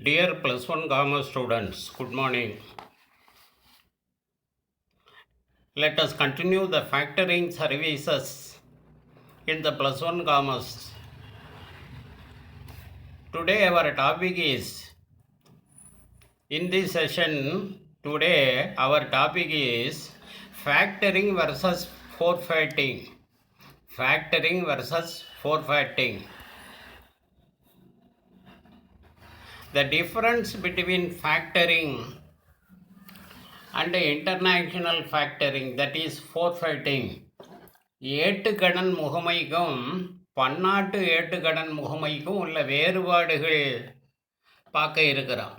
Dear plus one commerce students, good morning. Let us continue the factoring services in the plus one commerce. Today our topic is, in this session, today our topic is factoring versus forfeiting. Factoring versus forfeiting. The difference between factoring and international factoring, that is forfeiting. ஏட்டுக்கடன் முகமைக்கும் பன்னாட்டு ஏட்டுக்கடன் முகமைக்கும் உள்ள வேறுபாடுகள் பார்க்க இருக்கிறோம்.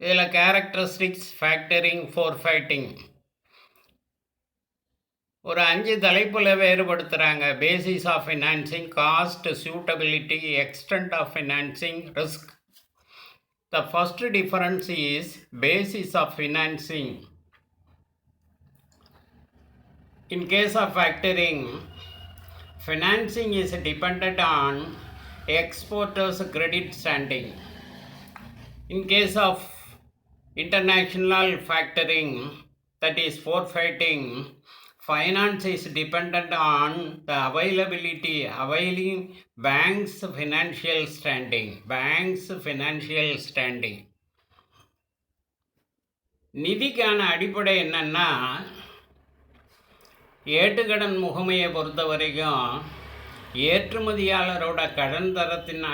இதில் characteristics, factoring, ஃபோர்ஃபைட்டிங் ஒரு 5 தலைப்பில் வேறுபடுத்துகிறாங்க. Basis of financing, cost, suitability, extent of financing, risk. The first difference is basis of financing. In case of factoring, financing is dependent on exporter's credit standing. In case of international factoring, that is forfeiting, finance is dependent on the availing banks' financial standing. நிதிக்கான அடிப்படை என்னன்னா, ஏட்டுக்கடன் முகமையை பொறுத்த வரைக்கும் ஏற்றுமதியாளரோட கடன் தரத்தின்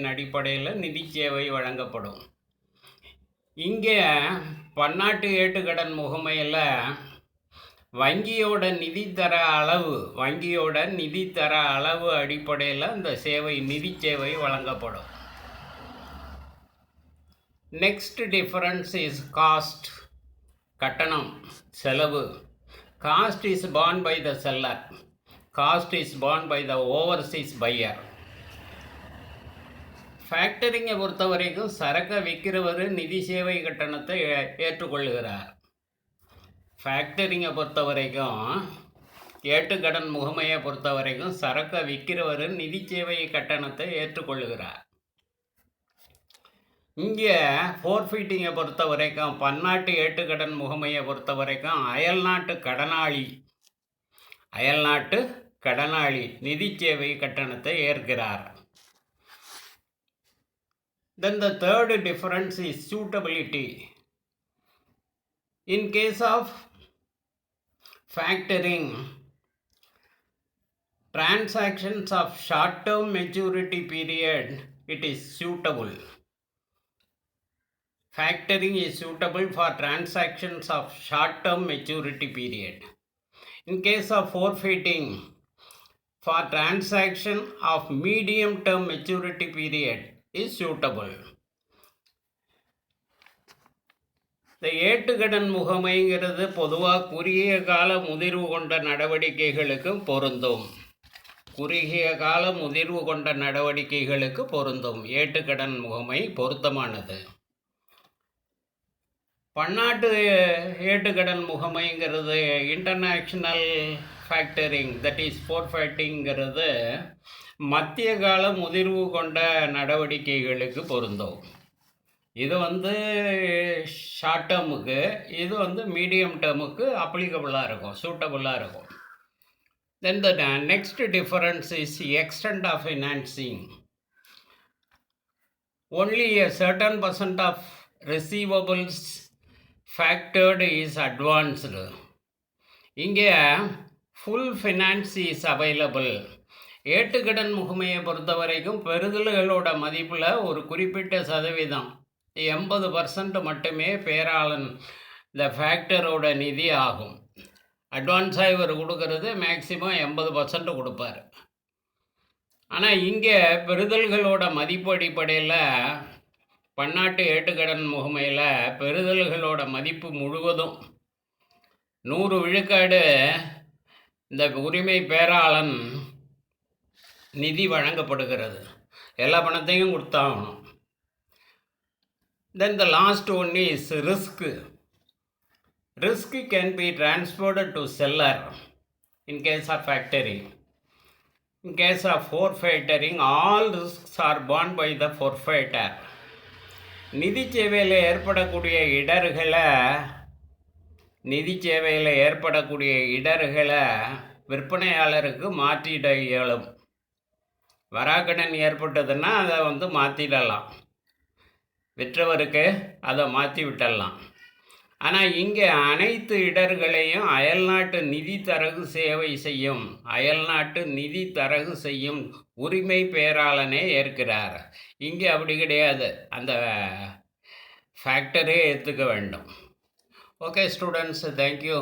அடிப்படையில் நிதி சேவை வழங்கப்படும். இங்கே பன்னாட்டு ஏட்டுக்கடன் முகமையில் வங்கியோட நிதித்தர அளவு அடிப்படையில் இந்த நிதி சேவை வழங்கப்படும். Next difference is cost. கட்டணம், செலவு. Cost is borne by the seller. Cost is borne by the overseas buyer. ஃபேக்டரிங்கை பொறுத்த வரைக்கும் சரக்கை விற்கிறவர் நிதி சேவை கட்டணத்தை ஏற்றுக்கொள்கிறார். ஃபேக்டரிங்கை பொறுத்த வரைக்கும், ஏட்டுக்கடன் முகமையை பொறுத்த வரைக்கும் சரக்கை விற்கிறவர் நிதி சேவை கட்டணத்தை ஏற்றுக்கொள்கிறார். இங்கே ஃபோர்ஃபீட்டிங்கை பொறுத்த வரைக்கும், பன்னாட்டு ஏட்டுக்கடன் முகமையை பொறுத்த வரைக்கும் அயல்நாட்டு கடனாளி நிதி சேவை கட்டணத்தை ஏற்கிறார். Then the third difference is suitability. In case of factoring, transactions of short-term maturity period, it is suitable. Factoring is suitable for transactions of short-term maturity period. In case of forfeiting, for transaction of medium-term maturity period is suitable. இந்த ஏட்டுக்கடன் முகமைங்கிறது பொதுவாக குறுகிய கால முதிர்வு கொண்ட நடவடிக்கைகளுக்கு பொருந்தும். ஏட்டுக்கடன் முகமை பொருத்தமானது. பன்னாட்டு ஏட்டுக்கடன் முகமைங்கிறது இன்டர்நேஷ்னல் ஃபேக்டரிங், தட் இஸ் ஃபோர்ஃபைட்டிங்கிறது மத்திய கால முதிர்வு கொண்ட நடவடிக்கைகளுக்கு பொருந்தும். இது ஷார்ட் டேர்முக்கு, இது மீடியம் டேர்முக்கு அப்ளிகபிளாக இருக்கும், சூட்டபுளாக இருக்கும். Then the next difference is extent of financing. Only a certain percent of receivables factored is advanced. இங்கே ஃபுல் ஃபினான்ஸ் இஸ் அவைலபிள். ஏட்டுக்கடன் முகமையை பொறுத்த வரைக்கும் பெறுதல்களோட மதிப்பில் ஒரு குறிப்பிட்ட சதவீதம் 80% மட்டுமே பேராளன் இந்த ஃபேக்டரோட நிதி ஆகும். அட்வான்ஸாக இவர் கொடுக்கறது மேக்சிமம் 80% கொடுப்பார். ஆனால் இங்கே பெறுதல்களோட மதிப்பு அடிப்படையில் பன்னாட்டு ஏட்டுக்கடன் முகமையில் பெறுதல்களோட மதிப்பு முழுவதும் 100 விழுக்காடு இந்த உரிமை பேராளன் நிதி வழங்கப்படுகிறது. எல்லா பணத்தையும் கொடுத்தாகணும். Then the last one is risk. Risk can be transferred to seller in case of factoring. In case of forfeiting, all risks are borne by the forfeiter. நிதி சேவையில் ஏற்படக்கூடிய இடர்களை விற்பனையாளருக்கு மாற்றிட இயலும். வராக்கடன் ஏற்பட்டதுன்னா அதை மாற்றிடலாம், விற்றவருக்கு அதை மாற்றி விட்டுடலாம். ஆனால் இங்கே அனைத்து இடர்களையும் அயல்நாட்டு நிதி தரகு செய்யும் உரிமை பேராளனே ஏற்கிறார். இங்கே அப்படி கிடையாது, அந்த ஃபேக்டரே ஏற்றுக்க வேண்டும். Okay students, thank you.